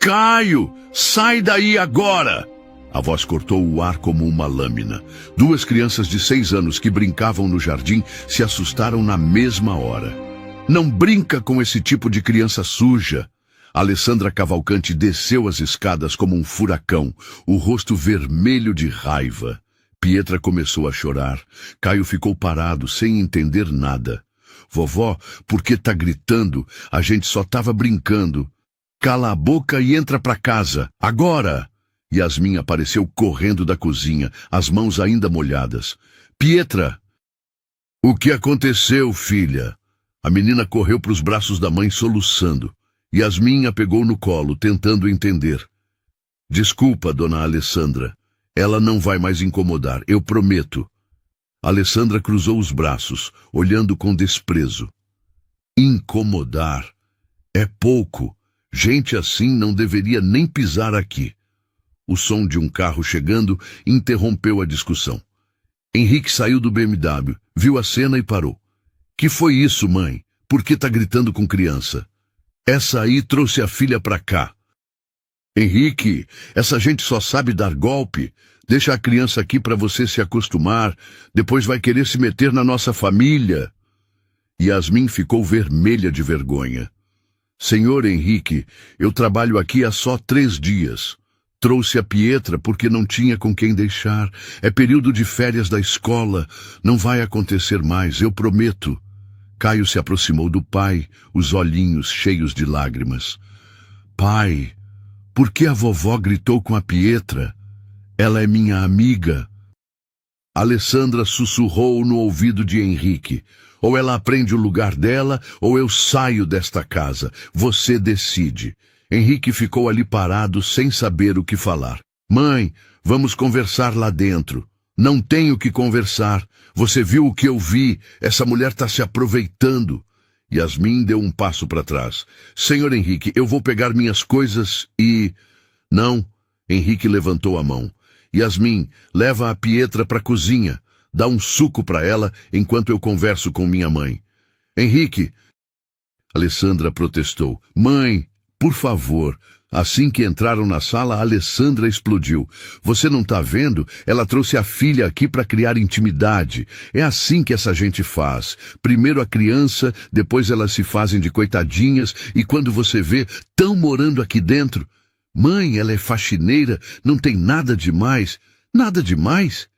Caio, sai daí agora! A voz cortou o ar como uma lâmina. 2 crianças de 6 anos que brincavam no jardim se assustaram na mesma hora. Não brinca com esse tipo de criança suja. Alessandra Cavalcante desceu as escadas como um furacão, o rosto vermelho de raiva. Pietra começou a chorar. Caio ficou parado, sem entender nada. Vovó, por que tá gritando? A gente só tava brincando. Cala a boca e entra pra casa, agora! Yasmin apareceu correndo da cozinha, as mãos ainda molhadas. Pietra! O que aconteceu, filha? A menina correu para os braços da mãe soluçando. Yasmin a pegou no colo, tentando entender. Desculpa, dona Alessandra. Ela não vai mais incomodar, eu prometo. Alessandra cruzou os braços, olhando com desprezo. Incomodar? É pouco. Gente assim não deveria nem pisar aqui. O som de um carro chegando interrompeu a discussão. Henrique saiu do BMW, viu a cena e parou. Que foi isso, mãe? Por que tá gritando com criança? Essa aí trouxe a filha pra cá. Henrique, essa gente só sabe dar golpe. Deixa a criança aqui pra você se acostumar. Depois vai querer se meter na nossa família. Yasmin ficou vermelha de vergonha. Senhor Henrique, eu trabalho aqui há só 3 dias. Trouxe a Pietra porque não tinha com quem deixar. É período de férias da escola. Não vai acontecer mais, eu prometo. Caio se aproximou do pai, os olhinhos cheios de lágrimas. Pai, por que a vovó gritou com a Pietra? Ela é minha amiga. Alessandra sussurrou no ouvido de Henrique. Ou ela aprende o lugar dela, ou eu saio desta casa. Você decide. Henrique ficou ali parado, sem saber o que falar. Mãe, vamos conversar lá dentro. Não tenho que conversar. Você viu o que eu vi. Essa mulher está se aproveitando. Yasmin deu um passo para trás. Senhor Henrique, eu vou pegar minhas coisas e... Não. Henrique levantou a mão. Yasmin, leva a Pietra para a cozinha. Dá um suco para ela enquanto eu converso com minha mãe. Henrique... Alessandra protestou. Mãe... Por favor. Assim que entraram na sala, a Alessandra explodiu. Você não tá vendo? Ela trouxe a filha aqui para criar intimidade. É assim que essa gente faz. Primeiro a criança, depois elas se fazem de coitadinhas, e quando você vê, tão morando aqui dentro. Mãe, ela é faxineira, não tem nada demais. Nada demais?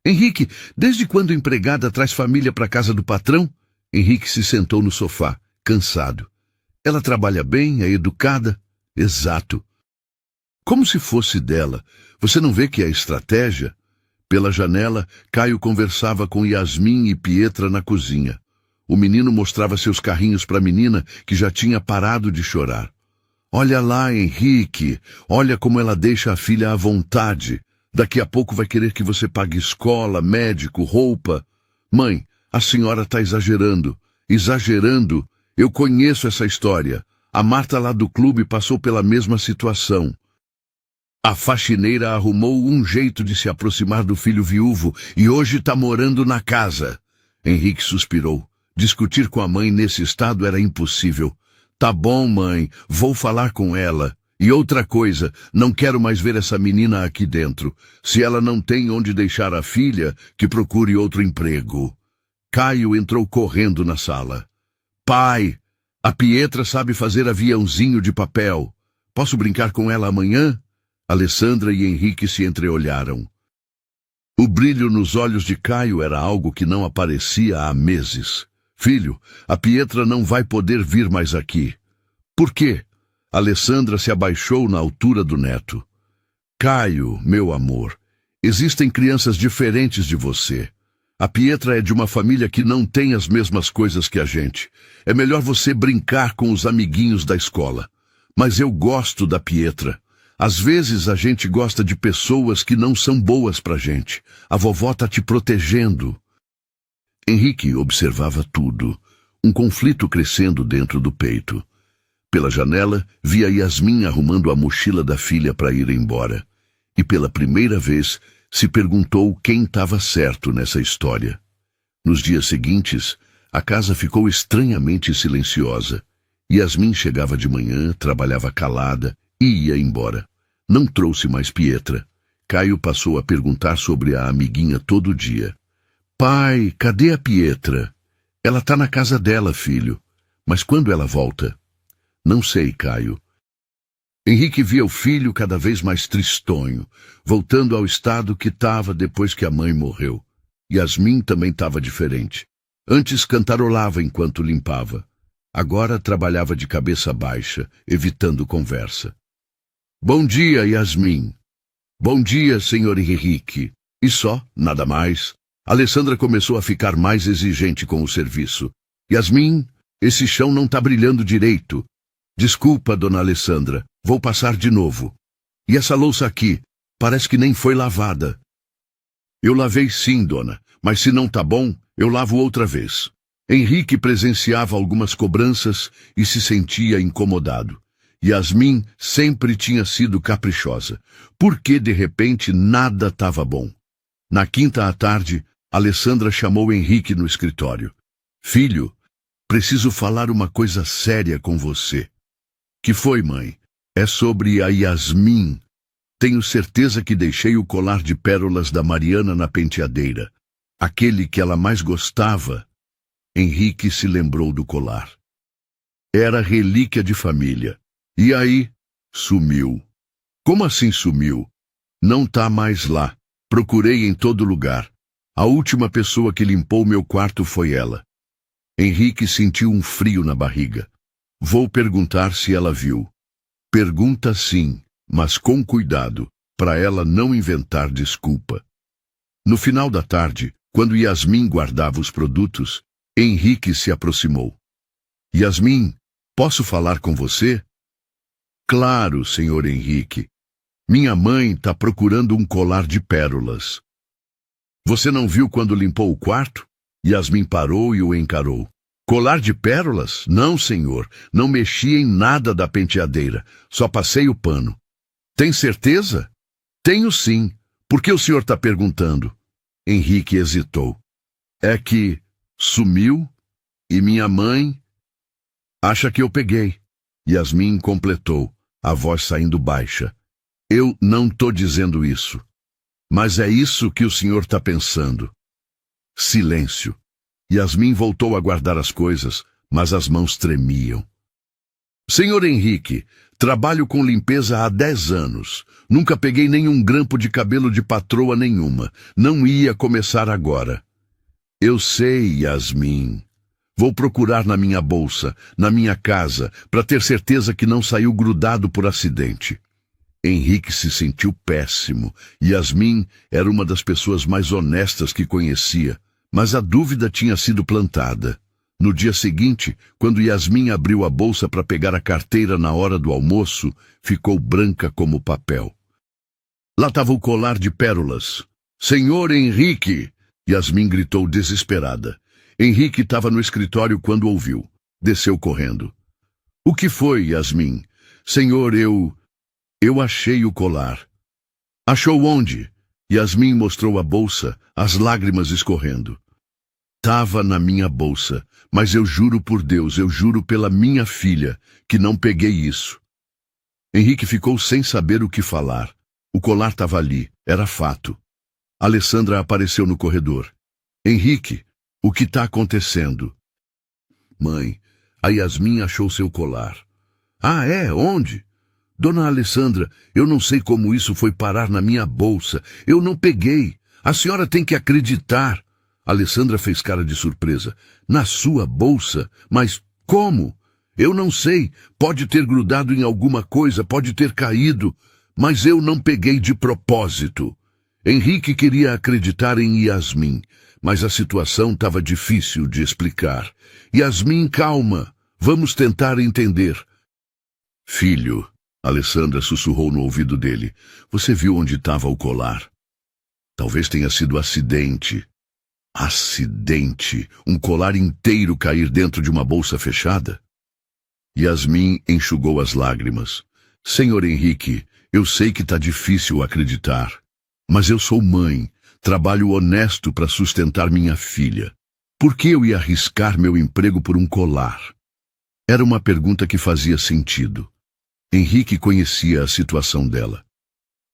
Henrique, desde quando a empregada traz família para casa do patrão? Henrique se sentou no sofá, cansado. Ela trabalha bem, é educada? Exato. Como se fosse dela. Você não vê que é estratégia? Pela janela, Caio conversava com Yasmin e Pietra na cozinha. O menino mostrava seus carrinhos para a menina, que já tinha parado de chorar. Olha lá, Henrique. Olha como ela deixa a filha à vontade. Daqui a pouco vai querer que você pague escola, médico, roupa. Mãe, a senhora está exagerando. Exagerando. Eu conheço essa história. A Marta lá do clube passou pela mesma situação. A faxineira arrumou um jeito de se aproximar do filho viúvo e hoje está morando na casa. Henrique suspirou. Discutir com a mãe nesse estado era impossível. Tá bom, mãe, vou falar com ela. E outra coisa, não quero mais ver essa menina aqui dentro. Se ela não tem onde deixar a filha, que procure outro emprego. Caio entrou correndo na sala. Pai, a Pietra sabe fazer aviãozinho de papel. Posso brincar com ela amanhã? Alessandra e Henrique se entreolharam. O brilho nos olhos de Caio era algo que não aparecia há meses. Filho, a Pietra não vai poder vir mais aqui. Por quê? Alessandra se abaixou na altura do neto. Caio, meu amor, existem crianças diferentes de você. A Pietra é de uma família que não tem as mesmas coisas que a gente. É melhor você brincar com os amiguinhos da escola. Mas eu gosto da Pietra. Às vezes a gente gosta de pessoas que não são boas pra gente. A vovó tá te protegendo. Henrique observava tudo. Um conflito crescendo dentro do peito. Pela janela, via Yasmin arrumando a mochila da filha para ir embora. E pela primeira vez, se perguntou quem estava certo nessa história. Nos dias seguintes, a casa ficou estranhamente silenciosa. Yasmin chegava de manhã, trabalhava calada, e ia embora. Não trouxe mais Pietra. Caio passou a perguntar sobre a amiguinha todo dia. Pai, cadê a Pietra? Ela tá na casa dela, filho. Mas quando ela volta? Não sei, Caio. Henrique via o filho cada vez mais tristonho, voltando ao estado que estava depois que a mãe morreu. Yasmin também estava diferente. Antes cantarolava enquanto limpava. Agora trabalhava de cabeça baixa, evitando conversa. Bom dia, Yasmin. Bom dia, senhor Henrique. E só, nada mais. Alessandra começou a ficar mais exigente com o serviço. Yasmin, esse chão não tá brilhando direito. Desculpa, dona Alessandra, vou passar de novo. E essa louça aqui, parece que nem foi lavada. Eu lavei sim, dona, mas se não tá bom, eu lavo outra vez. Henrique presenciava algumas cobranças e se sentia incomodado. Yasmin sempre tinha sido caprichosa. Por que, de repente, nada estava bom? Na quinta à tarde, Alessandra chamou Henrique no escritório. Filho, preciso falar uma coisa séria com você. Que foi, mãe? É sobre a Yasmin. Tenho certeza que deixei o colar de pérolas da Mariana na penteadeira. Aquele que ela mais gostava. Henrique se lembrou do colar. Era relíquia de família. E aí, sumiu. Como assim sumiu? Não tá mais lá. Procurei em todo lugar. A última pessoa que limpou meu quarto foi ela. Henrique sentiu um frio na barriga. Vou perguntar se ela viu. Pergunta sim, mas com cuidado, para ela não inventar desculpa. No final da tarde, quando Yasmin guardava os produtos, Henrique se aproximou. Yasmin, posso falar com você? Claro, senhor Henrique. Minha mãe está procurando um colar de pérolas. Você não viu quando limpou o quarto? Yasmin parou e o encarou. Colar de pérolas? Não, senhor. Não mexi em nada da penteadeira. Só passei o pano. Tem certeza? Tenho sim. Por que o senhor está perguntando? Henrique hesitou. É que sumiu e minha mãe acha que eu peguei. Yasmin completou, a voz saindo baixa. Eu não tô dizendo isso. Mas é isso que o senhor está pensando. Silêncio. Yasmin voltou a guardar as coisas, mas as mãos tremiam. Senhor Henrique, trabalho com limpeza há 10 anos. Nunca peguei nenhum grampo de cabelo de patroa nenhuma. Não ia começar agora. Eu sei, Yasmin. Vou procurar na minha bolsa, na minha casa, para ter certeza que não saiu grudado por acidente. Henrique se sentiu péssimo. Yasmin era uma das pessoas mais honestas que conhecia, mas a dúvida tinha sido plantada. No dia seguinte, quando Yasmin abriu a bolsa para pegar a carteira na hora do almoço, ficou branca como papel. Lá estava o colar de pérolas. Senhor Henrique! Yasmin gritou desesperada. Henrique estava no escritório quando ouviu. Desceu correndo. O que foi, Yasmin? Senhor, eu achei o colar. Achou onde? Yasmin mostrou a bolsa, as lágrimas escorrendo. Tava na minha bolsa, mas eu juro por Deus, eu juro pela minha filha, que não peguei isso. Henrique ficou sem saber o que falar. O colar estava ali, era fato. Alessandra apareceu no corredor. Henrique, o que está acontecendo? Mãe, a Yasmin achou seu colar. Ah, é? Onde? Dona Alessandra, eu não sei como isso foi parar na minha bolsa. Eu não peguei. A senhora tem que acreditar. Alessandra fez cara de surpresa. Na sua bolsa? Mas como? Eu não sei. Pode ter grudado em alguma coisa, pode ter caído. Mas eu não peguei de propósito. Henrique queria acreditar em Yasmin, mas a situação estava difícil de explicar. Yasmin, calma. Vamos tentar entender. Filho, Alessandra sussurrou no ouvido dele. Você viu onde estava o colar? Talvez tenha sido acidente. Acidente? Um colar inteiro cair dentro de uma bolsa fechada? Yasmin enxugou as lágrimas. Senhor Henrique, eu sei que está difícil acreditar, mas eu sou mãe, trabalho honesto para sustentar minha filha. Por que eu ia arriscar meu emprego por um colar? Era uma pergunta que fazia sentido. Henrique conhecia a situação dela.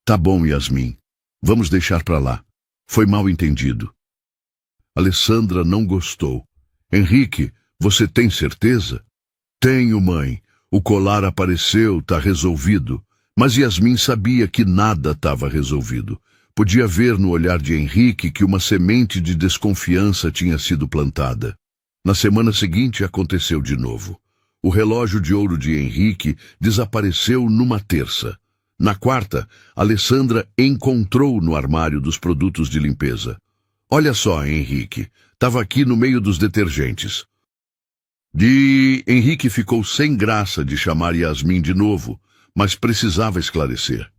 Tá bom, Yasmin. Vamos deixar pra lá. Foi mal entendido. Alessandra não gostou. Henrique, você tem certeza? Tenho, mãe. O colar apareceu, tá resolvido. Mas Yasmin sabia que nada estava resolvido. Podia ver no olhar de Henrique que uma semente de desconfiança tinha sido plantada. Na semana seguinte aconteceu de novo. O relógio de ouro de Henrique desapareceu numa terça. Na quarta, Alessandra encontrou no armário dos produtos de limpeza. Olha só, Henrique, estava aqui no meio dos detergentes. Henrique ficou sem graça de chamar Yasmin de novo, mas precisava esclarecer.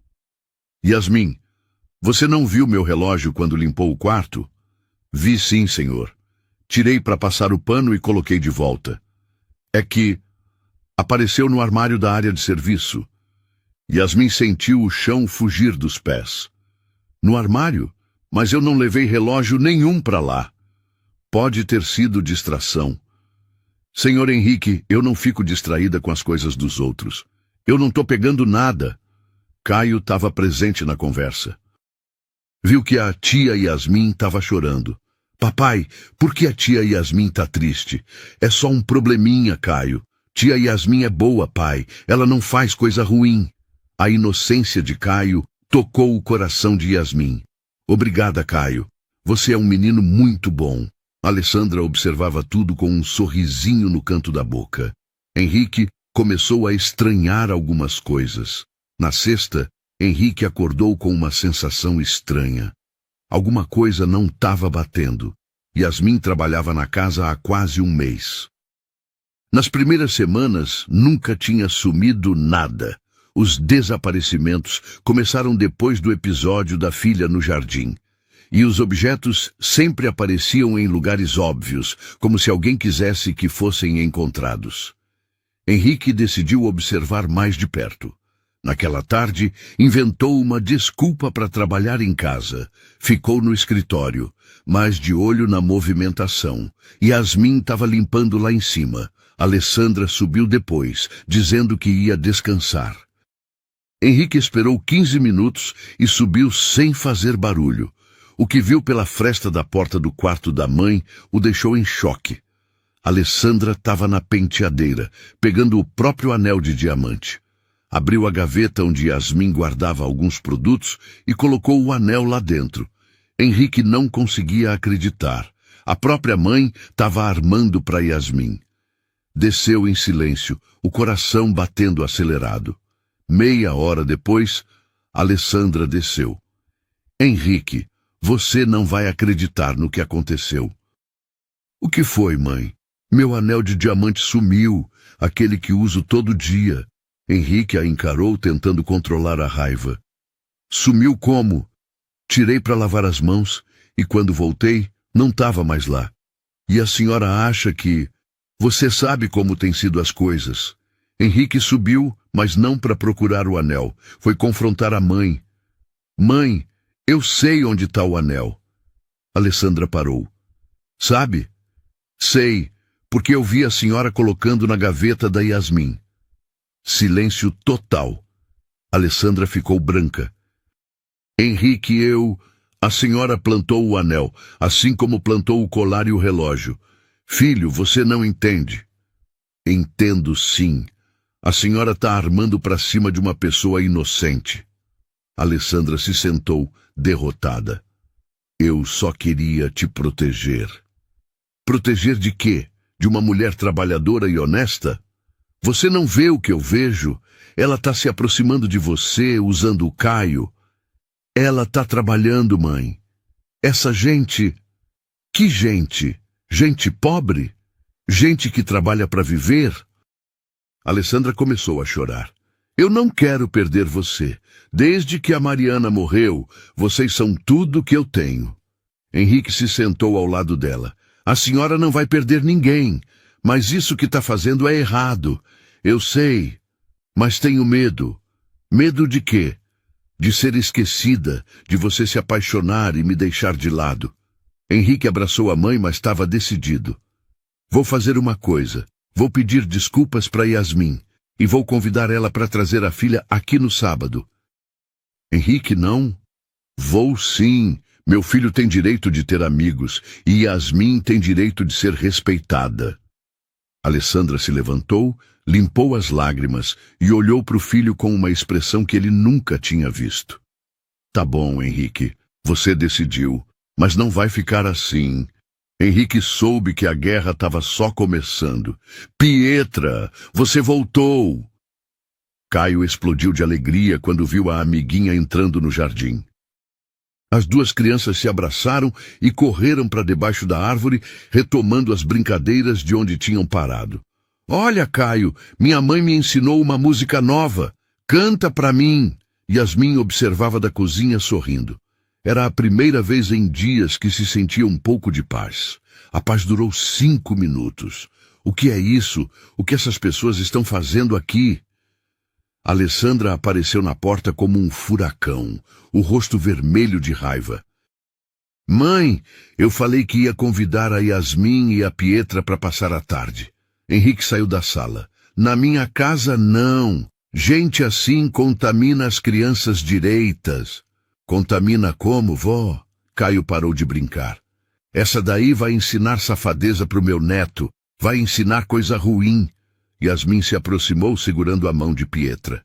Yasmin, você não viu meu relógio quando limpou o quarto? Vi sim, senhor. Tirei para passar o pano e coloquei de volta. É que apareceu no armário da área de serviço. Yasmin sentiu o chão fugir dos pés. No armário? Mas eu não levei relógio nenhum para lá. Pode ter sido distração. Senhor Henrique, eu não fico distraída com as coisas dos outros. Eu não tô pegando nada. Caio estava presente na conversa. Viu que a tia Yasmin estava chorando. Papai, por que a tia Yasmin tá triste? É só um probleminha, Caio. Tia Yasmin é boa, pai. Ela não faz coisa ruim. A inocência de Caio tocou o coração de Yasmin. Obrigada, Caio. Você é um menino muito bom. Alessandra observava tudo com um sorrisinho no canto da boca. Henrique começou a estranhar algumas coisas. Na sexta, Henrique acordou com uma sensação estranha. Alguma coisa não estava batendo. Yasmin trabalhava na casa há quase um mês. Nas primeiras semanas, nunca tinha sumido nada. Os desaparecimentos começaram depois do episódio da filha no jardim. E os objetos sempre apareciam em lugares óbvios, como se alguém quisesse que fossem encontrados. Henrique decidiu observar mais de perto. Naquela tarde, inventou uma desculpa para trabalhar em casa. Ficou no escritório, mas de olho na movimentação. Yasmin estava limpando lá em cima. Alessandra subiu depois, dizendo que ia descansar. Henrique esperou 15 minutos e subiu sem fazer barulho. O que viu pela fresta da porta do quarto da mãe o deixou em choque. Alessandra estava na penteadeira, pegando o próprio anel de diamante. Abriu a gaveta onde Yasmin guardava alguns produtos e colocou o anel lá dentro. Henrique não conseguia acreditar. A própria mãe estava armando para Yasmin. Desceu em silêncio, o coração batendo acelerado. Meia hora depois, Alessandra desceu. Henrique, você não vai acreditar no que aconteceu. O que foi, mãe? Meu anel de diamante sumiu, aquele que uso todo dia. Henrique a encarou tentando controlar a raiva. Sumiu como? Tirei para lavar as mãos e quando voltei, não estava mais lá. E a senhora acha que... Você sabe como têm sido as coisas. Henrique subiu, mas não para procurar o anel. Foi confrontar a mãe. Mãe, eu sei onde está o anel. Alessandra parou. Sabe? Sei, porque eu vi a senhora colocando na gaveta da Yasmin. Silêncio total. Alessandra ficou branca. Henrique, a senhora plantou o anel, assim como plantou o colar e o relógio. Filho, você não entende. Entendo sim. A senhora está armando para cima de uma pessoa inocente. Alessandra se sentou, derrotada. Eu só queria te proteger. Proteger de quê? De uma mulher trabalhadora e honesta? Você não vê o que eu vejo? Ela está se aproximando de você, usando o Caio. Ela está trabalhando, mãe. Essa gente... Que gente? Gente pobre? Gente que trabalha para viver? Alessandra começou a chorar. Eu não quero perder você. Desde que a Mariana morreu, vocês são tudo que eu tenho. Henrique se sentou ao lado dela. A senhora não vai perder ninguém, mas isso que está fazendo é errado. Eu sei, mas tenho medo. Medo de quê? De ser esquecida, de você se apaixonar e me deixar de lado. Henrique abraçou a mãe, mas estava decidido. Vou fazer uma coisa. Vou pedir desculpas para Yasmin. e vou convidar ela para trazer a filha aqui no sábado. Henrique, não. Vou sim. Meu filho tem direito de ter amigos e Yasmin tem direito de ser respeitada. Alessandra se levantou, limpou as lágrimas e olhou para o filho com uma expressão que ele nunca tinha visto. Tá bom, Henrique, você decidiu, mas não vai ficar assim. Henrique soube que a guerra estava só começando. Pietra, você voltou! Caio explodiu de alegria quando viu a amiguinha entrando no jardim. As duas crianças se abraçaram e correram para debaixo da árvore, retomando as brincadeiras de onde tinham parado. Olha, Caio, minha mãe me ensinou uma música nova. Canta para mim. Yasmin observava da cozinha sorrindo. Era a primeira vez em dias que se sentia um pouco de paz. A paz durou 5 minutos. O que é isso? O que essas pessoas estão fazendo aqui? Alessandra apareceu na porta como um furacão, o rosto vermelho de raiva. Mãe, eu falei que ia convidar a Yasmin e a Pietra para passar a tarde. Henrique saiu da sala. Na minha casa, não. Gente assim contamina as crianças direitas. Contamina como, vó? Caio parou de brincar. Essa daí vai ensinar safadeza pro meu neto. Vai ensinar coisa ruim. Yasmin se aproximou segurando a mão de Pietra.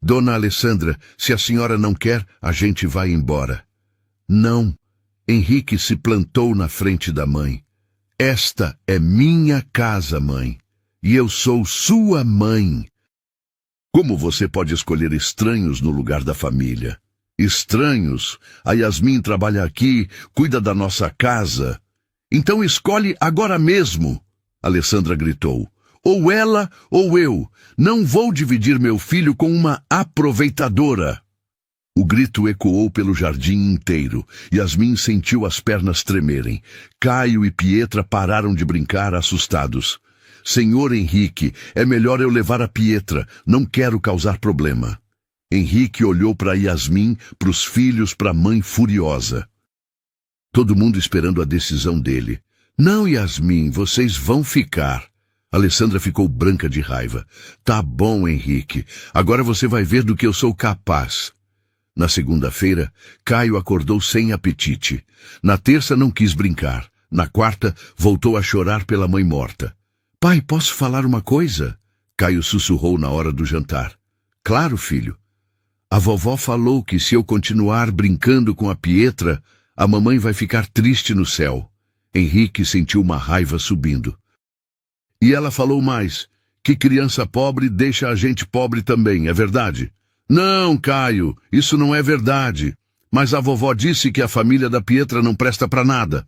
Dona Alessandra, se a senhora não quer, a gente vai embora. Não. Henrique se plantou na frente da mãe. Esta é minha casa, mãe. E eu sou sua mãe. Como você pode escolher estranhos no lugar da família? Estranhos? A Yasmin trabalha aqui, cuida da nossa casa. Então escolhe agora mesmo, Alessandra gritou. Ou ela ou eu. Não vou dividir meu filho com uma aproveitadora. O grito ecoou pelo jardim inteiro. Yasmin sentiu as pernas tremerem. Caio e Pietra pararam de brincar, assustados. Senhor Henrique, é melhor eu levar a Pietra. Não quero causar problema. Henrique olhou para Yasmin, para os filhos, para a mãe furiosa. Todo mundo esperando a decisão dele. Não, Yasmin, vocês vão ficar. Alessandra ficou branca de raiva. Tá bom, Henrique. Agora você vai ver do que eu sou capaz. Na segunda-feira, Caio acordou sem apetite. Na terça não quis brincar. Na quarta, voltou a chorar pela mãe morta. Pai, posso falar uma coisa? Caio sussurrou na hora do jantar. Claro, filho. A vovó falou que se eu continuar brincando com a Pietra, a mamãe vai ficar triste no céu. Henrique sentiu uma raiva subindo. E ela falou mais, que criança pobre deixa a gente pobre também, é verdade? Não, Caio, isso não é verdade. Mas a vovó disse que a família da Pietra não presta para nada.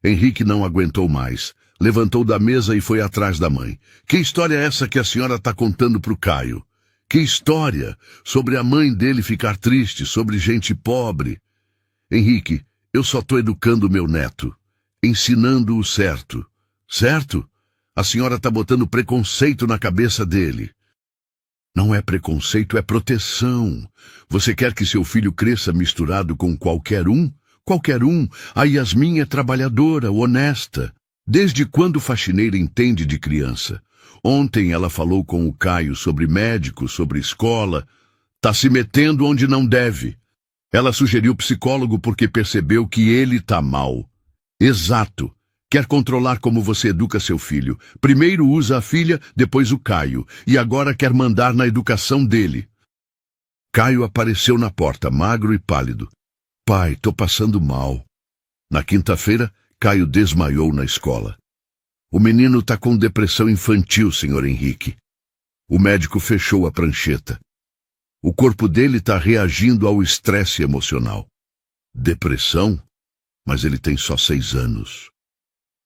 Henrique não aguentou mais. Levantou da mesa e foi atrás da mãe. Que história é essa que a senhora está contando pro Caio? Que história? Sobre a mãe dele ficar triste, sobre gente pobre. Henrique, eu só estou educando meu neto, ensinando o certo. Certo? A senhora está botando preconceito na cabeça dele. Não é preconceito, é proteção. Você quer que seu filho cresça misturado com qualquer um? Qualquer um. A Yasmin é trabalhadora, honesta. Desde quando faxineira entende de criança? Ontem ela falou com o Caio sobre médico, sobre escola. Tá se metendo onde não deve. Ela sugeriu psicólogo porque percebeu que ele tá mal. Exato. Quer controlar como você educa seu filho. Primeiro usa a filha, depois o Caio. E agora quer mandar na educação dele. Caio apareceu na porta, magro e pálido. Pai, tô passando mal. Na quinta-feira, Caio desmaiou na escola. O menino tá com depressão infantil, senhor Henrique. O médico fechou a prancheta. O corpo dele tá reagindo ao estresse emocional. Depressão? Mas ele tem só 6 anos.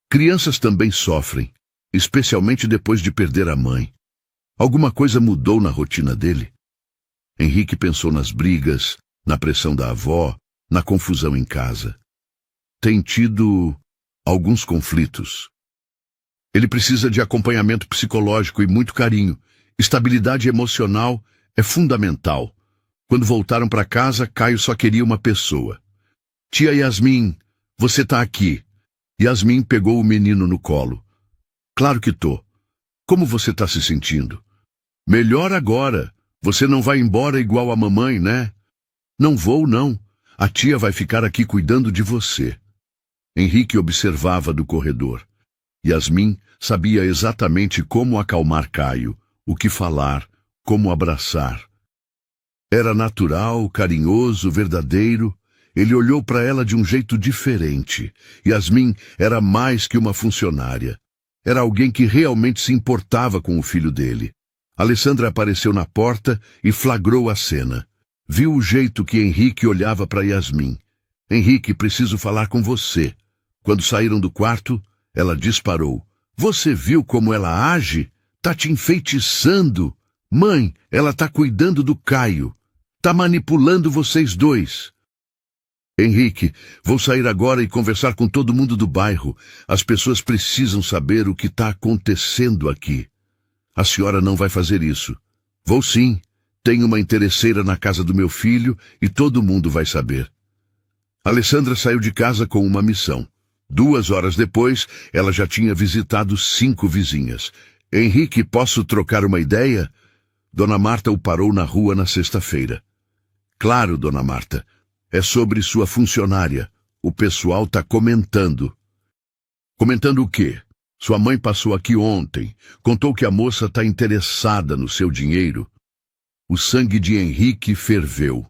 Crianças também sofrem, especialmente depois de perder a mãe. Alguma coisa mudou na rotina dele. Henrique pensou nas brigas, na pressão da avó, na confusão em casa. Tem tido alguns conflitos. Ele precisa de acompanhamento psicológico e muito carinho. Estabilidade emocional é fundamental. Quando voltaram para casa, Caio só queria uma pessoa. Tia Yasmin, você tá aqui. Yasmin pegou o menino no colo. Claro que tô. Como você tá se sentindo? Melhor agora. Você não vai embora igual a mamãe, né? Não vou, não. A tia vai ficar aqui cuidando de você. Henrique observava do corredor. Yasmin sabia exatamente como acalmar Caio, o que falar, como abraçar. Era natural, carinhoso, verdadeiro. Ele olhou para ela de um jeito diferente. Yasmin era mais que uma funcionária. Era alguém que realmente se importava com o filho dele. Alessandra apareceu na porta e flagrou a cena. Viu o jeito que Henrique olhava para Yasmin. Henrique, preciso falar com você. Quando saíram do quarto, ela disparou. Você viu como ela age? Tá te enfeitiçando. Mãe, ela tá cuidando do Caio. Tá manipulando vocês dois. Henrique, vou sair agora e conversar com todo mundo do bairro. As pessoas precisam saber o que está acontecendo aqui. A senhora não vai fazer isso. Vou sim. Tenho uma interesseira na casa do meu filho e todo mundo vai saber. Alessandra saiu de casa com uma missão. 2 horas depois, ela já tinha visitado 5 vizinhas. Henrique, posso trocar uma ideia? Dona Marta o parou na rua na sexta-feira. Claro, Dona Marta. É sobre sua funcionária. O pessoal está comentando. Comentando o quê? Sua mãe passou aqui ontem. Contou que a moça está interessada no seu dinheiro. O sangue de Henrique ferveu.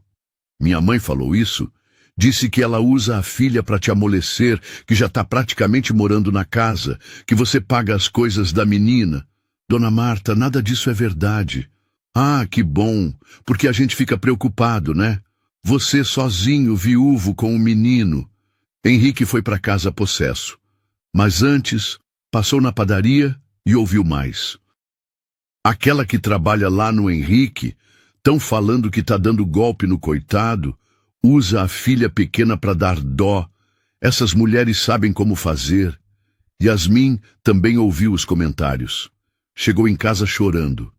Minha mãe falou isso? Disse que ela usa a filha para te amolecer, que já está praticamente morando na casa, que você paga as coisas da menina. Dona Marta, nada disso é verdade. Ah, que bom, porque a gente fica preocupado, né? Você sozinho, viúvo com o menino. Henrique foi para casa possesso. Mas antes, passou na padaria e ouviu mais. Aquela que trabalha lá no Henrique, tão falando que tá dando golpe no coitado, usa a filha pequena para dar dó. Essas mulheres sabem como fazer. Yasmin também ouviu os comentários. Chegou em casa chorando.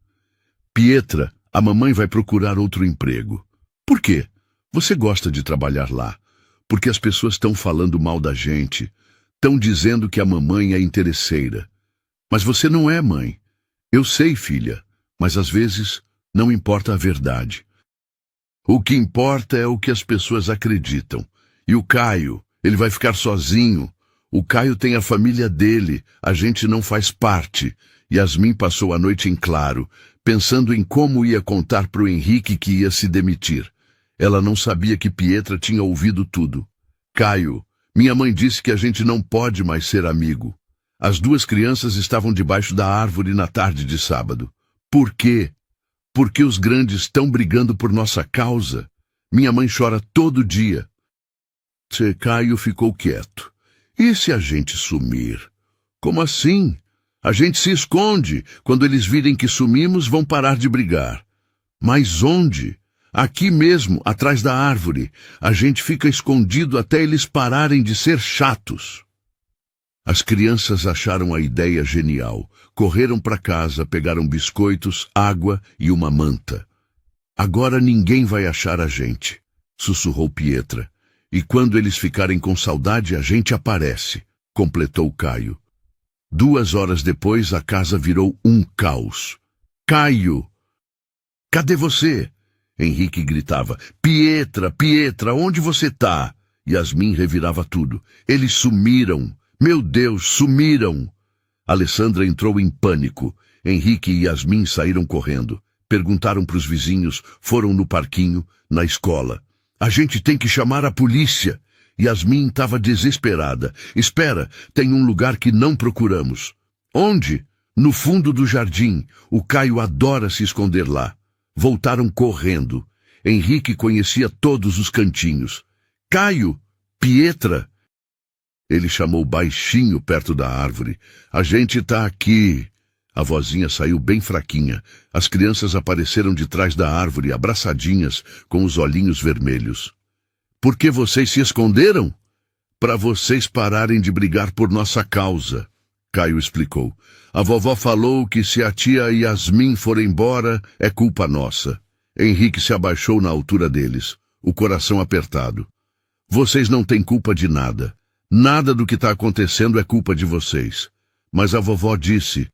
Pietra, a mamãe vai procurar outro emprego. Por quê? Você gosta de trabalhar lá, porque as pessoas estão falando mal da gente, estão dizendo que a mamãe é interesseira. Mas você não é mãe. Eu sei, filha, mas às vezes não importa a verdade. O que importa é o que as pessoas acreditam. E o Caio, ele vai ficar sozinho. O Caio tem a família dele, a gente não faz parte. Yasmin passou a noite em claro, pensando em como ia contar para o Henrique que ia se demitir. Ela não sabia que Pietra tinha ouvido tudo. Caio, minha mãe disse que a gente não pode mais ser amigo. As 2 crianças estavam debaixo da árvore na tarde de sábado. Por quê? Porque os grandes estão brigando por nossa causa. Minha mãe chora todo dia. Caio ficou quieto. E se a gente sumir? Como assim? A gente se esconde. Quando eles virem que sumimos, vão parar de brigar. Mas onde? Aqui mesmo, atrás da árvore. A gente fica escondido até eles pararem de ser chatos. As crianças acharam a ideia genial. Correram para casa, pegaram biscoitos, água e uma manta. Agora ninguém vai achar a gente, sussurrou Pietra. E quando eles ficarem com saudade, a gente aparece, completou Caio. 2 horas depois, a casa virou um caos. Caio! Cadê você? Henrique gritava. Pietra, Pietra, onde você tá? Yasmin revirava tudo. Eles sumiram. Meu Deus, sumiram! Alessandra entrou em pânico. Henrique e Yasmin saíram correndo. Perguntaram para os vizinhos, foram no parquinho, na escola. A gente tem que chamar a polícia. Yasmin estava desesperada. Espera, tem um lugar que não procuramos. Onde? No fundo do jardim. O Caio adora se esconder lá. Voltaram correndo. Henrique conhecia todos os cantinhos. Caio! Pietra! Ele chamou baixinho perto da árvore. A gente tá aqui. A vozinha saiu bem fraquinha. As crianças apareceram de trás da árvore, abraçadinhas, com os olhinhos vermelhos. Por que vocês se esconderam? Para vocês pararem de brigar por nossa causa, Caio explicou. A vovó falou que se a tia Yasmin for embora, é culpa nossa. Henrique se abaixou na altura deles, o coração apertado. Vocês não têm culpa de nada. Nada do que está acontecendo é culpa de vocês. Mas a vovó disse...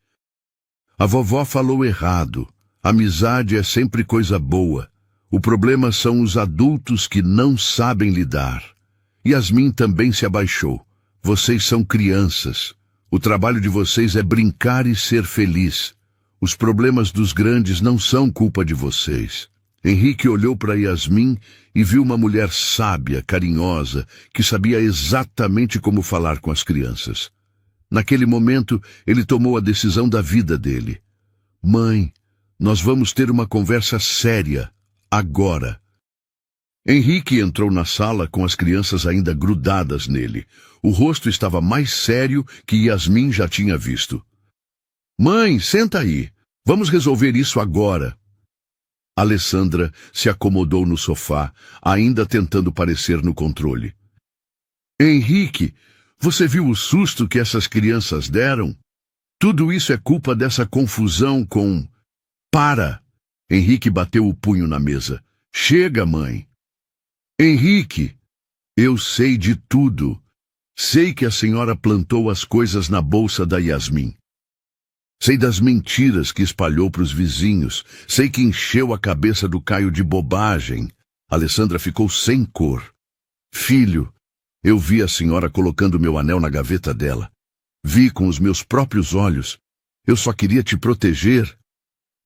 A vovó falou errado. Amizade é sempre coisa boa. O problema são os adultos que não sabem lidar. Yasmin também se abaixou. Vocês são crianças. O trabalho de vocês é brincar e ser feliz. Os problemas dos grandes não são culpa de vocês. Henrique olhou para Yasmin e viu uma mulher sábia, carinhosa, que sabia exatamente como falar com as crianças. Naquele momento, ele tomou a decisão da vida dele. Mãe, nós vamos ter uma conversa séria, agora. Henrique entrou na sala com as crianças ainda grudadas nele. O rosto estava mais sério que Yasmin já tinha visto. Mãe, senta aí. Vamos resolver isso agora. Alessandra se acomodou no sofá, ainda tentando parecer no controle. Henrique, você viu o susto que essas crianças deram? Tudo isso é culpa dessa confusão com... Para! Henrique bateu o punho na mesa. Chega, mãe. Henrique, eu sei de tudo. Sei que a senhora plantou as coisas na bolsa da Yasmin. Sei das mentiras que espalhou para os vizinhos. Sei que encheu a cabeça do Caio de bobagem. Alessandra ficou sem cor. Filho, eu vi a senhora colocando meu anel na gaveta dela. Vi com os meus próprios olhos. Eu só queria te proteger.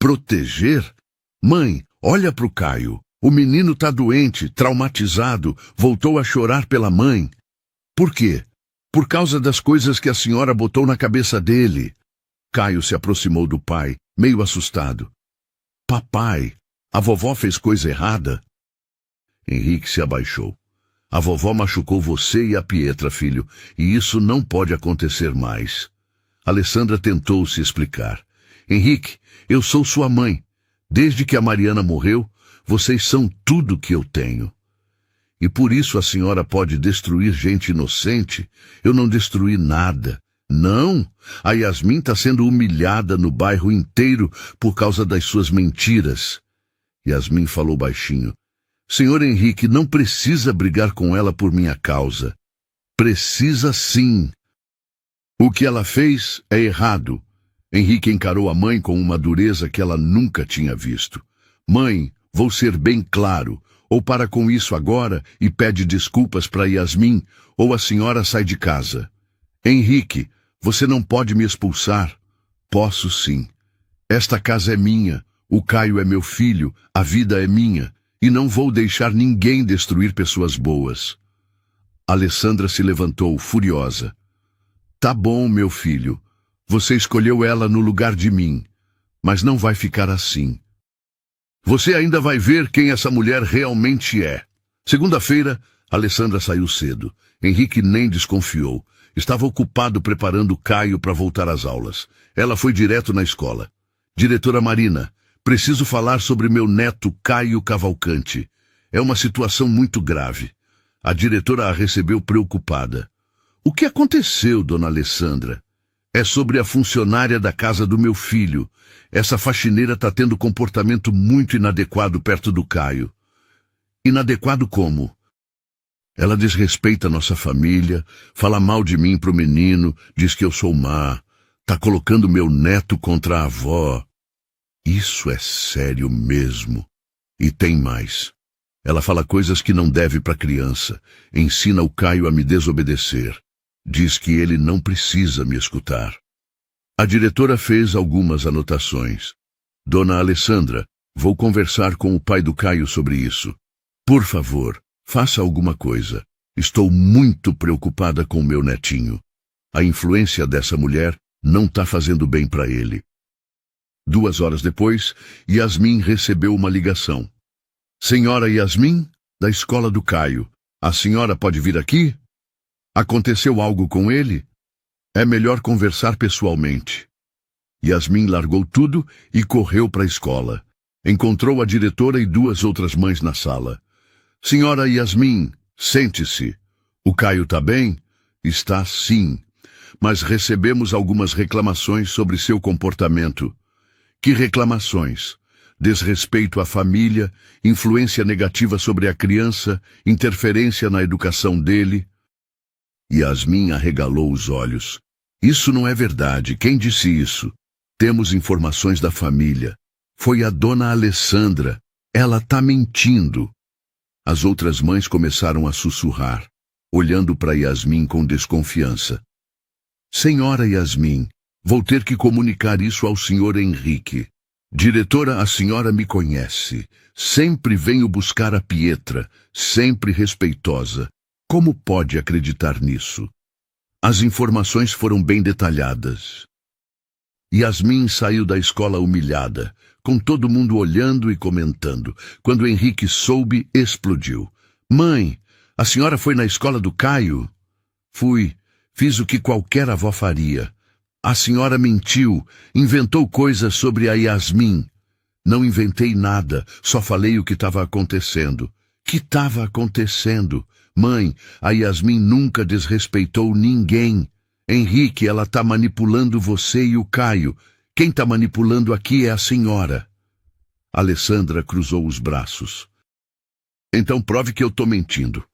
Proteger? Mãe, olha pro Caio. O menino tá doente, traumatizado, voltou a chorar pela mãe. Por quê? Por causa das coisas que a senhora botou na cabeça dele. Caio se aproximou do pai, meio assustado. Papai, a vovó fez coisa errada? Henrique se abaixou. A vovó machucou você e a Pietra, filho, e isso não pode acontecer mais. Alessandra tentou se explicar. Henrique, eu sou sua mãe. Desde que a Mariana morreu, vocês são tudo que eu tenho. E por isso a senhora pode destruir gente inocente. Eu não destruí nada. Não, a Yasmin está sendo humilhada no bairro inteiro por causa das suas mentiras. Yasmin falou baixinho. Senhor Henrique, não precisa brigar com ela por minha causa. Precisa sim. O que ela fez é errado. Henrique encarou a mãe com uma dureza que ela nunca tinha visto. Mãe, vou ser bem claro. Ou para com isso agora e pede desculpas para Yasmin, ou a senhora sai de casa. Henrique, você não pode me expulsar. Posso sim. Esta casa é minha, o Caio é meu filho, a vida é minha, e não vou deixar ninguém destruir pessoas boas. Alessandra se levantou, furiosa. Tá bom, meu filho. Você escolheu ela no lugar de mim, mas não vai ficar assim. Você ainda vai ver quem essa mulher realmente é. Segunda-feira, Alessandra saiu cedo. Henrique nem desconfiou. Estava ocupado preparando Caio para voltar às aulas. Ela foi direto na escola. Diretora Marina, preciso falar sobre meu neto Caio Cavalcante. É uma situação muito grave. A diretora a recebeu preocupada. O que aconteceu, dona Alessandra? É sobre a funcionária da casa do meu filho. Essa faxineira está tendo comportamento muito inadequado perto do Caio. Inadequado como? Ela desrespeita nossa família, fala mal de mim pro menino, diz que eu sou má, tá colocando meu neto contra a avó. Isso é sério mesmo. E tem mais. Ela fala coisas que não deve pra criança, ensina o Caio a me desobedecer. Diz que ele não precisa me escutar. A diretora fez algumas anotações. Dona Alessandra, vou conversar com o pai do Caio sobre isso. Por favor, faça alguma coisa. Estou muito preocupada com meu netinho. A influência dessa mulher não está fazendo bem para ele. 2 horas depois, Yasmin recebeu uma ligação. Senhora Yasmin, da escola do Caio. A senhora pode vir aqui? Aconteceu algo com ele? É melhor conversar pessoalmente. Yasmin largou tudo e correu para a escola. Encontrou a diretora e 2 outras mães na sala. Senhora Yasmin, sente-se. O Caio está bem? Está sim. Mas recebemos algumas reclamações sobre seu comportamento. Que reclamações? Desrespeito à família, influência negativa sobre a criança, interferência na educação dele. Yasmin arregalou os olhos. Isso não é verdade. Quem disse isso? Temos informações da família. Foi a dona Alessandra. Ela tá mentindo. As outras mães começaram a sussurrar, olhando para Yasmin com desconfiança. Senhora Yasmin, vou ter que comunicar isso ao senhor Henrique. Diretora, a senhora me conhece. Sempre venho buscar a Pietra, sempre respeitosa. Como pode acreditar nisso? As informações foram bem detalhadas. Yasmin saiu da escola humilhada, com todo mundo olhando e comentando. Quando Henrique soube, explodiu. Mãe, a senhora foi na escola do Caio? Fui. Fiz o que qualquer avó faria. A senhora mentiu, inventou coisas sobre a Yasmin. Não inventei nada, só falei o que estava acontecendo. Que estava acontecendo? Mãe, a Yasmin nunca desrespeitou ninguém. Henrique, ela tá manipulando você e o Caio. Quem tá manipulando aqui é a senhora. Alessandra cruzou os braços. Então prove que eu tô mentindo.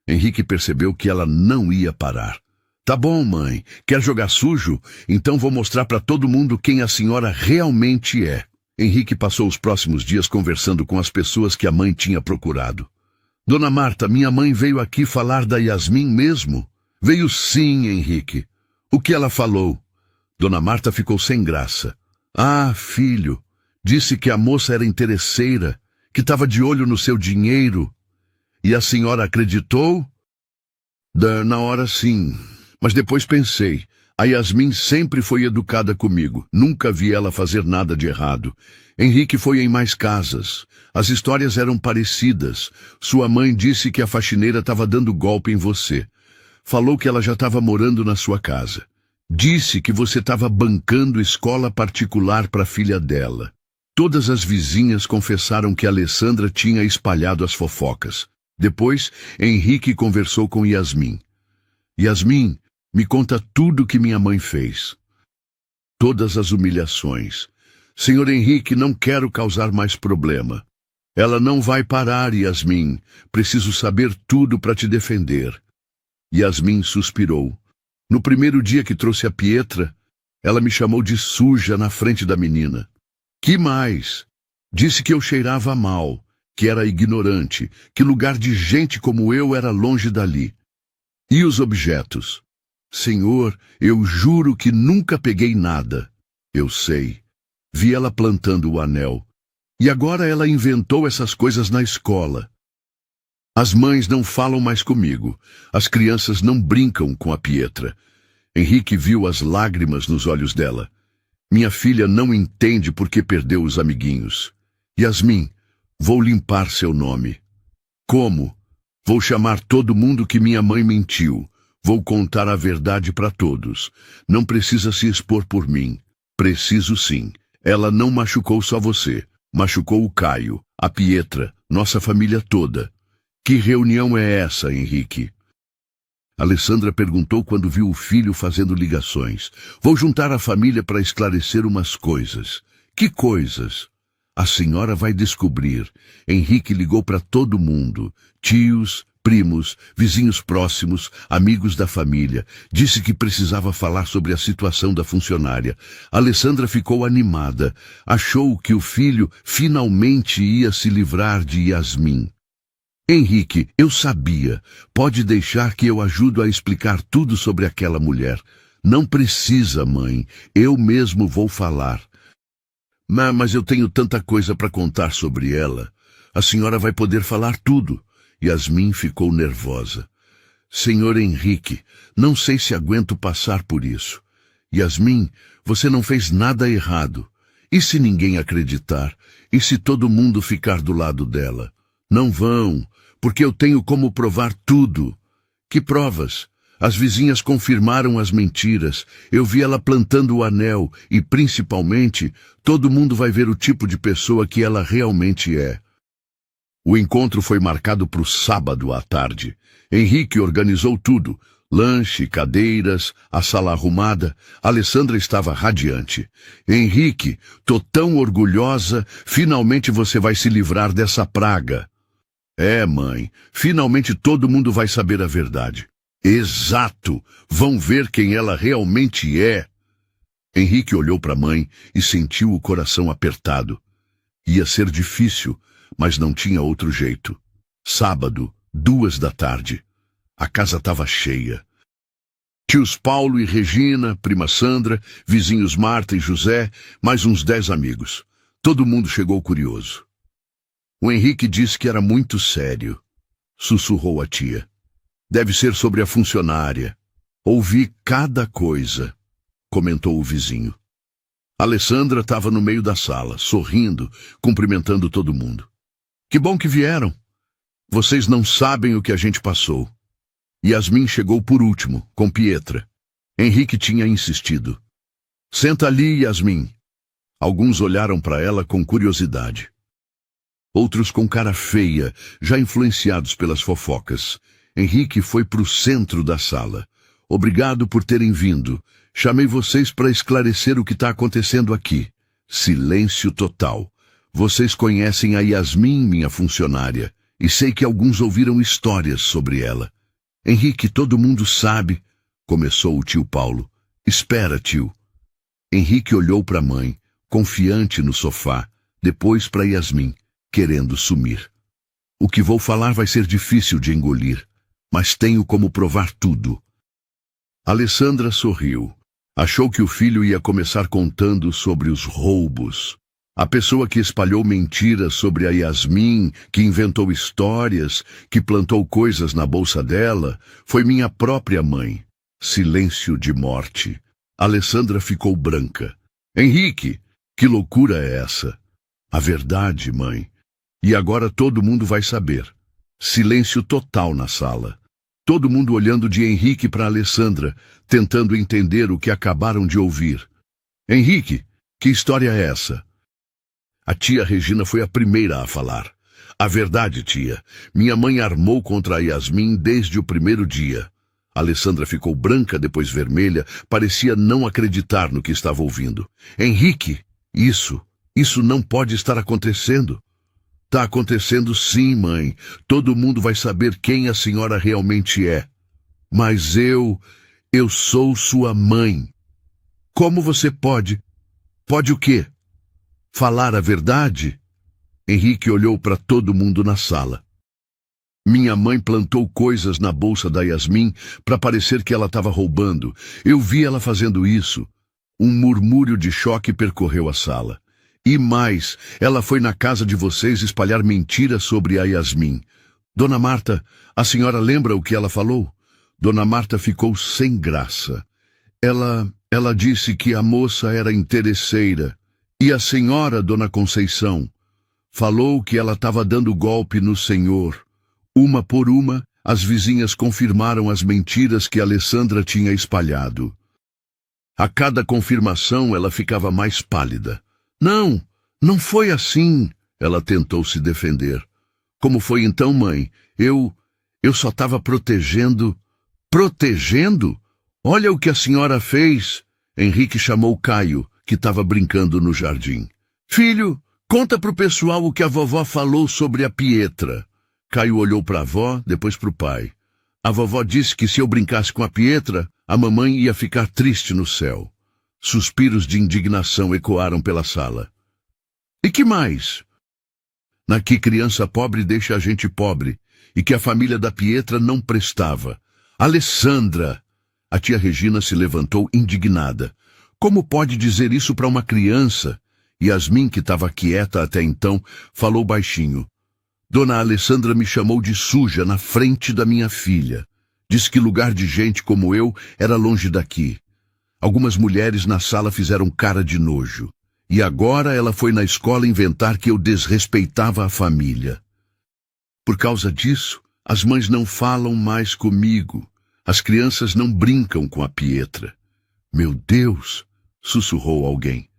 Henrique percebeu que ela não ia parar. Tá bom, mãe. Quer jogar sujo? Então vou mostrar para todo mundo quem a senhora realmente é. Henrique passou os próximos dias conversando com as pessoas que a mãe tinha procurado. Dona Marta, minha mãe veio aqui falar da Yasmin mesmo? Veio sim, Henrique. O que ela falou? Dona Marta ficou sem graça. Ah, filho, disse que a moça era interesseira, que estava de olho no seu dinheiro. E a senhora acreditou? Na hora sim, mas depois pensei. A Yasmin sempre foi educada comigo, nunca vi ela fazer nada de errado. Henrique foi em mais casas. As histórias eram parecidas. Sua mãe disse que a faxineira estava dando golpe em você. Falou que ela já estava morando na sua casa. Disse que você estava bancando escola particular para a filha dela. Todas as vizinhas confessaram que a Alessandra tinha espalhado as fofocas. Depois, Henrique conversou com Yasmin. Yasmin, me conta tudo que minha mãe fez. Todas as humilhações. Senhor Henrique, não quero causar mais problema. Ela não vai parar, Yasmin. Preciso saber tudo para te defender. Yasmin suspirou. No primeiro dia que trouxe a Pietra, ela me chamou de suja na frente da menina. Que mais? Disse que eu cheirava mal, que era ignorante, que lugar de gente como eu era longe dali. E os objetos? Senhor, eu juro que nunca peguei nada. Eu sei. Vi ela plantando o anel. E agora ela inventou essas coisas na escola. As mães não falam mais comigo. As crianças não brincam com a Pietra. Henrique viu as lágrimas nos olhos dela. Minha filha não entende por que perdeu os amiguinhos. Yasmin, vou limpar seu nome. Como? Vou chamar todo mundo que minha mãe mentiu. Vou contar a verdade para todos. Não precisa se expor por mim. Preciso sim. Ela não machucou só você. Machucou o Caio, a Pietra, nossa família toda. Que reunião é essa, Henrique? Alessandra perguntou quando viu o filho fazendo ligações. Vou juntar a família para esclarecer umas coisas. Que coisas? A senhora vai descobrir. Henrique ligou para todo mundo. Tios, primos, vizinhos próximos, amigos da família. Disse que precisava falar sobre a situação da funcionária. Alessandra ficou animada. Achou que o filho finalmente ia se livrar de Yasmin. Henrique, eu sabia. Pode deixar que eu ajudo a explicar tudo sobre aquela mulher. Não precisa, mãe. Eu mesmo vou falar. Mas eu tenho tanta coisa para contar sobre ela. A senhora vai poder falar tudo. Yasmin ficou nervosa. Senhor Henrique, não sei se aguento passar por isso. Yasmin, você não fez nada errado. E se ninguém acreditar? E se todo mundo ficar do lado dela? Não vão, porque eu tenho como provar tudo. Que provas? As vizinhas confirmaram as mentiras. Eu vi ela plantando o anel e, principalmente, todo mundo vai ver o tipo de pessoa que ela realmente é. O encontro foi marcado para o sábado à tarde. Henrique organizou tudo. Lanche, cadeiras, a sala arrumada. Alessandra estava radiante. Henrique, tô tão orgulhosa. Finalmente você vai se livrar dessa praga. É, mãe. Finalmente todo mundo vai saber a verdade. Exato! Vão ver quem ela realmente é. Henrique olhou para a mãe e sentiu o coração apertado. Ia ser difícil, mas não tinha outro jeito. Sábado, 2 da tarde. A casa estava cheia. Tios Paulo e Regina, prima Sandra, vizinhos Marta e José, mais uns 10 amigos. Todo mundo chegou curioso. O Henrique disse que era muito sério. Sussurrou a tia. Deve ser sobre a funcionária. Ouvi cada coisa, comentou o vizinho. Alessandra estava no meio da sala, sorrindo, cumprimentando todo mundo. Que bom que vieram. Vocês não sabem o que a gente passou. Yasmin chegou por último, com Pietra. Henrique tinha insistido. Senta ali, Yasmin. Alguns olharam para ela com curiosidade. Outros com cara feia, já influenciados pelas fofocas. Henrique foi para o centro da sala. Obrigado por terem vindo. Chamei vocês para esclarecer o que está acontecendo aqui. Silêncio total. Vocês conhecem a Yasmin, minha funcionária, e sei que alguns ouviram histórias sobre ela. Henrique, todo mundo sabe, começou o tio Paulo. Espera, tio. Henrique olhou para a mãe, confiante no sofá, depois para Yasmin, querendo sumir. O que vou falar vai ser difícil de engolir, mas tenho como provar tudo. Alessandra sorriu. Achou que o filho ia começar contando sobre os roubos. A pessoa que espalhou mentiras sobre a Yasmin, que inventou histórias, que plantou coisas na bolsa dela, foi minha própria mãe. Silêncio de morte. Alessandra ficou branca. Henrique, que loucura é essa? A verdade, mãe. E agora todo mundo vai saber. Silêncio total na sala. Todo mundo olhando de Henrique para Alessandra, tentando entender o que acabaram de ouvir. Henrique, que história é essa? A tia Regina foi a primeira a falar. A verdade, tia. Minha mãe armou contra a Yasmin desde o primeiro dia. Alessandra ficou branca, depois vermelha, parecia não acreditar no que estava ouvindo. Henrique, isso não pode estar acontecendo. Tá acontecendo sim, mãe. Todo mundo vai saber quem a senhora realmente é. Mas eu sou sua mãe. Como você pode? Pode o quê? Falar a verdade? Henrique olhou para todo mundo na sala. Minha mãe plantou coisas na bolsa da Yasmin para parecer que ela estava roubando. Eu vi ela fazendo isso. Um murmúrio de choque percorreu a sala. E mais, ela foi na casa de vocês espalhar mentiras sobre a Yasmin. Dona Marta, a senhora lembra o que ela falou? Dona Marta ficou sem graça. Ela disse que a moça era interesseira. E a senhora, Dona Conceição, falou que ela estava dando golpe no senhor. Uma por uma, as vizinhas confirmaram as mentiras que Alessandra tinha espalhado. A cada confirmação, ela ficava mais pálida. Não foi assim, ela tentou se defender. Como foi então, mãe? Eu só estava protegendo. Protegendo? Olha o que a senhora fez. Henrique chamou Caio, que estava brincando no jardim. Filho, conta pro pessoal o que a vovó falou sobre a Pietra. Caio olhou para a avó, depois para o pai. A vovó disse que se eu brincasse com a Pietra, a mamãe ia ficar triste no céu. Suspiros de indignação ecoaram pela sala. E que mais? Na que criança pobre deixa a gente pobre, e que a família da Pietra não prestava. Alessandra! A tia Regina se levantou indignada. Como pode dizer isso para uma criança? Yasmin, que estava quieta até então, falou baixinho. Dona Alessandra me chamou de suja na frente da minha filha. Disse que lugar de gente como eu era longe daqui. Algumas mulheres na sala fizeram cara de nojo. E agora ela foi na escola inventar que eu desrespeitava a família. Por causa disso, as mães não falam mais comigo. As crianças não brincam com a Pietra. Meu Deus! Sussurrou alguém.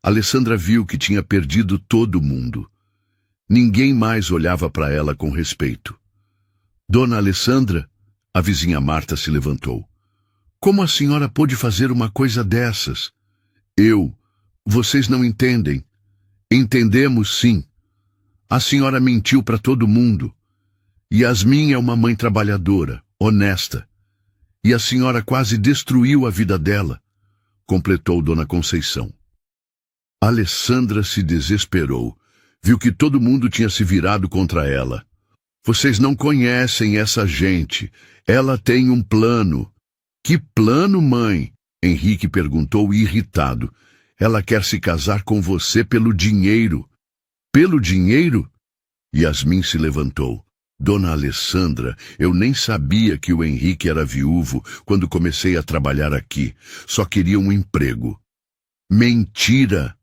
Alessandra viu que tinha perdido todo mundo. Ninguém mais olhava para ela com respeito. Dona Alessandra, a vizinha Marta se levantou. Como a senhora pôde fazer uma coisa dessas? Vocês não entendem. Entendemos sim. A senhora mentiu para todo mundo. Yasmin é uma mãe trabalhadora, honesta. E a senhora quase destruiu a vida dela, completou Dona Conceição. Alessandra se desesperou. viu que todo mundo tinha se virado contra ela. Vocês não conhecem essa gente. Ela tem um plano. Que plano, mãe? Henrique perguntou irritado. Ela quer se casar com você pelo dinheiro. Pelo dinheiro? Yasmin se levantou. Dona Alessandra, eu nem sabia que o Henrique era viúvo quando comecei a trabalhar aqui. Só queria um emprego. Mentira!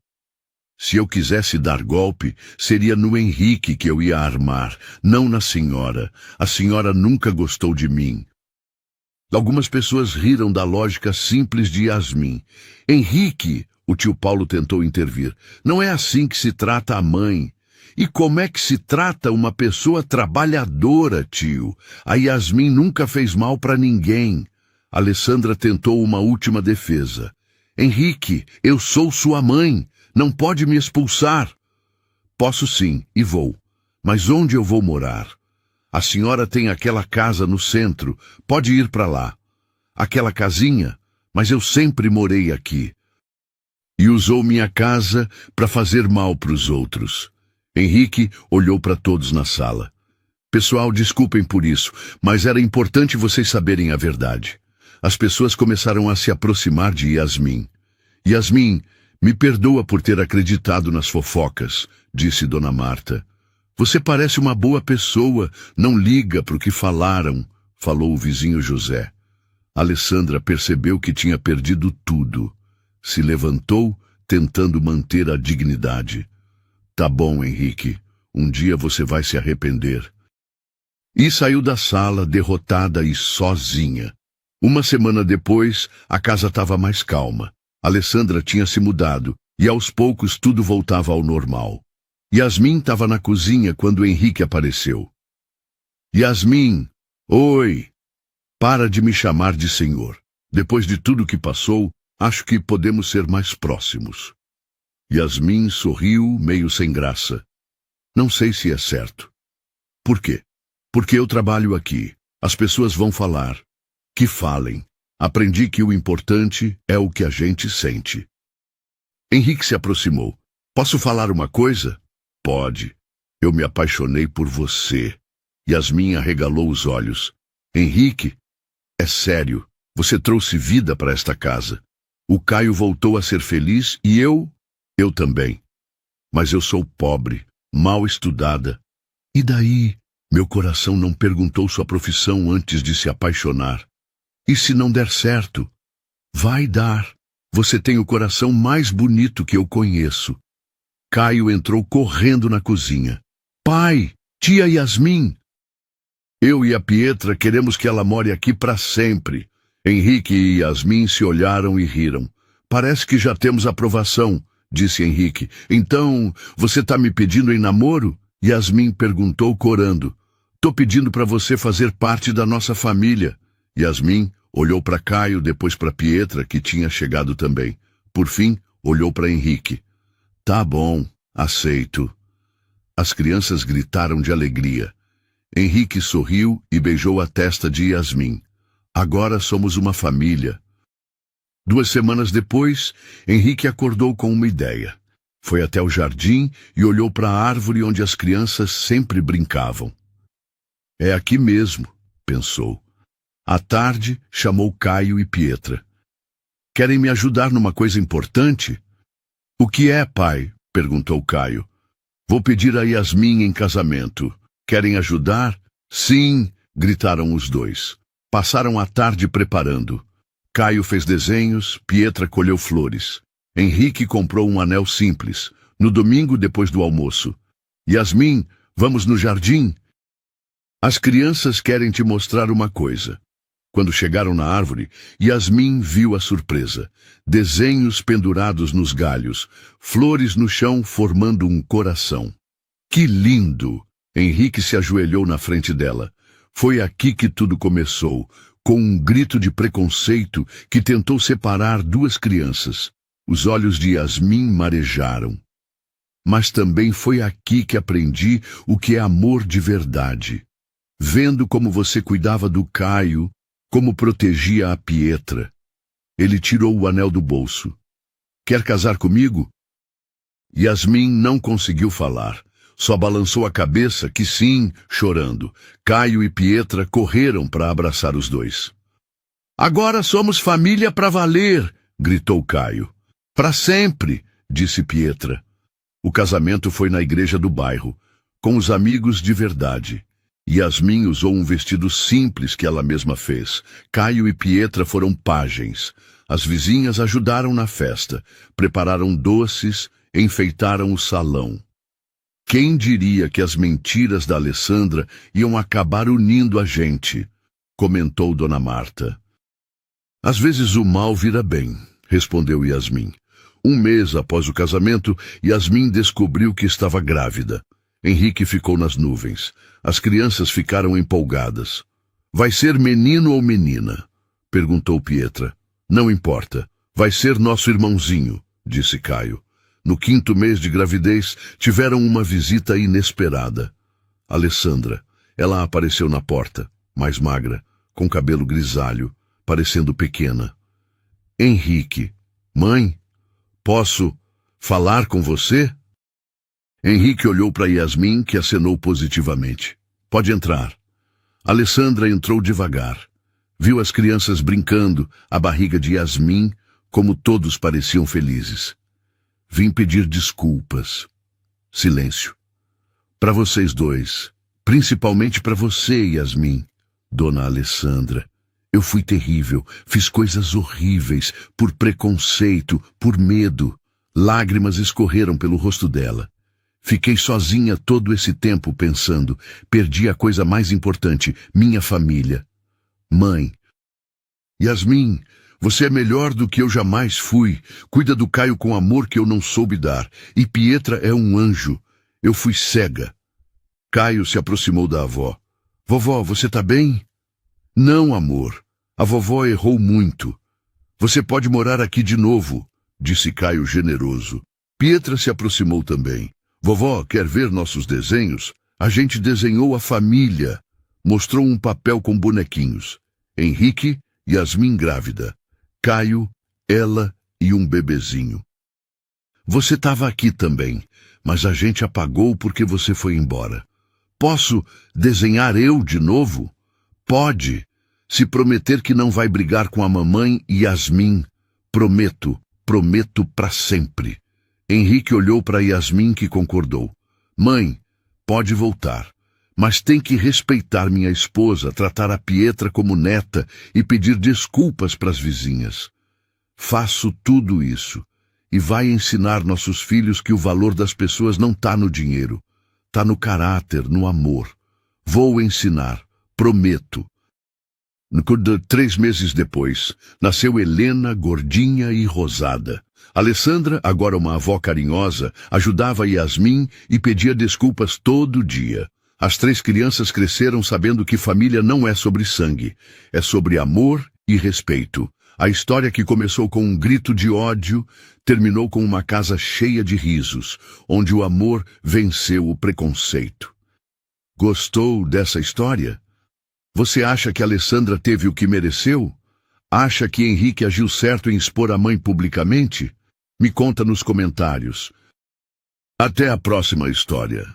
Se eu quisesse dar golpe, seria no Henrique que eu ia armar, não na senhora. A senhora nunca gostou de mim. Algumas pessoas riram da lógica simples de Yasmin. Henrique, o tio Paulo tentou intervir, não é assim que se trata a mãe. E como é que se trata uma pessoa trabalhadora, tio? A Yasmin nunca fez mal para ninguém. Alessandra tentou uma última defesa. Henrique, eu sou sua mãe. Não pode me expulsar. Posso sim, e vou. Mas onde eu vou morar? A senhora tem aquela casa no centro. Pode ir para lá. Aquela casinha? Mas eu sempre morei aqui. E usou minha casa para fazer mal para os outros. Henrique olhou para todos na sala. Pessoal, desculpem por isso, mas era importante vocês saberem a verdade. As pessoas começaram a se aproximar de Yasmin. Yasmin, me perdoa por ter acreditado nas fofocas, disse Dona Marta. Você parece uma boa pessoa, não liga para o que falaram, falou o vizinho José. Alessandra percebeu que tinha perdido tudo. Se levantou, tentando manter a dignidade. Tá bom, Henrique, um dia você vai se arrepender. E saiu da sala, derrotada e sozinha. Uma semana depois, a casa estava mais calma. Alessandra tinha se mudado, e aos poucos tudo voltava ao normal. Yasmin estava na cozinha quando Henrique apareceu. Yasmin, oi! Para de me chamar de senhor. Depois de tudo que passou, acho que podemos ser mais próximos. Yasmin sorriu, meio sem graça. Não sei se é certo. Por quê? Porque eu trabalho aqui. As pessoas vão falar. Que falem. Aprendi que o importante é o que a gente sente. Henrique se aproximou. Posso falar uma coisa? Pode. Eu me apaixonei por você. Yasmin arregalou os olhos. Henrique, é sério. Você trouxe vida para esta casa. O Caio voltou a ser feliz e eu também. Mas eu sou pobre, mal estudada. E daí? Meu coração não perguntou sua profissão antes de se apaixonar. E se não der certo? Vai dar. Você tem o coração mais bonito que eu conheço. Caio entrou correndo na cozinha. Pai, tia Yasmin. Eu e a Pietra queremos que ela more aqui para sempre. Henrique e Yasmin se olharam e riram. Parece que já temos aprovação, disse Henrique. Então, você está me pedindo em namoro? Yasmin perguntou corando. Tô pedindo para você fazer parte da nossa família. Yasmin olhou para Caio, depois para Pietra, que tinha chegado também. Por fim, olhou para Henrique. Tá bom, aceito. As crianças gritaram de alegria. Henrique sorriu e beijou a testa de Yasmin. Agora somos uma família. 2 semanas depois, Henrique acordou com uma ideia. Foi até o jardim e olhou para a árvore onde as crianças sempre brincavam. É aqui mesmo, pensou. À tarde, chamou Caio e Pietra. Querem me ajudar numa coisa importante? O que é, pai? Perguntou Caio. Vou pedir a Yasmin em casamento. Querem ajudar? Sim, gritaram os dois. Passaram a tarde preparando. Caio fez desenhos, Pietra colheu flores. Henrique comprou um anel simples. No domingo, depois do almoço. Yasmin, vamos no jardim? As crianças querem te mostrar uma coisa. Quando chegaram na árvore, Yasmin viu a surpresa. Desenhos pendurados nos galhos, flores no chão formando um coração. Que lindo! Henrique se ajoelhou na frente dela. Foi aqui que tudo começou, com um grito de preconceito que tentou separar 2 crianças. Os olhos de Yasmin marejaram. Mas também foi aqui que aprendi o que é amor de verdade. Vendo como você cuidava do Caio, como protegia a Pietra. Ele tirou o anel do bolso. Quer casar comigo? Yasmin não conseguiu falar. Só balançou a cabeça que sim, chorando. Caio e Pietra correram para abraçar os dois. Agora somos família para valer, gritou Caio. Para sempre, disse Pietra. O casamento foi na igreja do bairro, com os amigos de verdade. Yasmin usou um vestido simples que ela mesma fez. Caio e Pietra foram pajens. As vizinhas ajudaram na festa, prepararam doces, enfeitaram o salão. Quem diria que as mentiras da Alessandra iam acabar unindo a gente? Comentou Dona Marta. Às vezes o mal vira bem, respondeu Yasmin. Um mês após o casamento, Yasmin descobriu que estava grávida. Henrique ficou nas nuvens. As crianças ficaram empolgadas. Vai ser menino ou menina? Perguntou Pietra. Não importa. Vai ser nosso irmãozinho, disse Caio. No 5º mês de gravidez, tiveram uma visita inesperada. Alessandra. Ela apareceu na porta, mais magra, com cabelo grisalho, parecendo pequena. Henrique. Mãe, posso falar com você? Henrique olhou para Yasmin, que acenou positivamente. Pode entrar. Alessandra entrou devagar. Viu as crianças brincando, a barriga de Yasmin, como todos pareciam felizes. Vim pedir desculpas. Silêncio. Para vocês dois, principalmente para você, Yasmin, Dona Alessandra. Eu fui terrível, fiz coisas horríveis, por preconceito, por medo. Lágrimas escorreram pelo rosto dela. Fiquei sozinha todo esse tempo pensando, perdi a coisa mais importante, minha família. Mãe. Yasmin, você é melhor do que eu jamais fui. Cuida do Caio com amor que eu não soube dar. E Pietra é um anjo. Eu fui cega. Caio se aproximou da avó. Vovó, você tá bem? Não, amor. A vovó errou muito. Você pode morar aqui de novo, disse Caio generoso. Pietra se aproximou também. Vovó, quer ver nossos desenhos? A gente desenhou a família. Mostrou um papel com bonequinhos. Henrique, Yasmin grávida. Caio, ela e um bebezinho. Você estava aqui também, mas a gente apagou porque você foi embora. Posso desenhar eu de novo? Pode, se prometer que não vai brigar com a mamãe e Yasmin. Prometo, prometo para sempre. Henrique olhou para Yasmin, que concordou. Mãe, pode voltar, mas tem que respeitar minha esposa, tratar a Pietra como neta e pedir desculpas para as vizinhas. Faço tudo isso e vai ensinar nossos filhos que o valor das pessoas não está no dinheiro, está no caráter, no amor. Vou ensinar, prometo. 3 meses depois, nasceu Helena, gordinha e rosada. Alessandra, agora uma avó carinhosa, ajudava Yasmin e pedia desculpas todo dia. As 3 crianças cresceram sabendo que família não é sobre sangue, é sobre amor e respeito. A história que começou com um grito de ódio, terminou com uma casa cheia de risos, onde o amor venceu o preconceito. Gostou dessa história? Você acha que Alessandra teve o que mereceu? Acha que Henrique agiu certo em expor a mãe publicamente? Me conta nos comentários. Até a próxima história.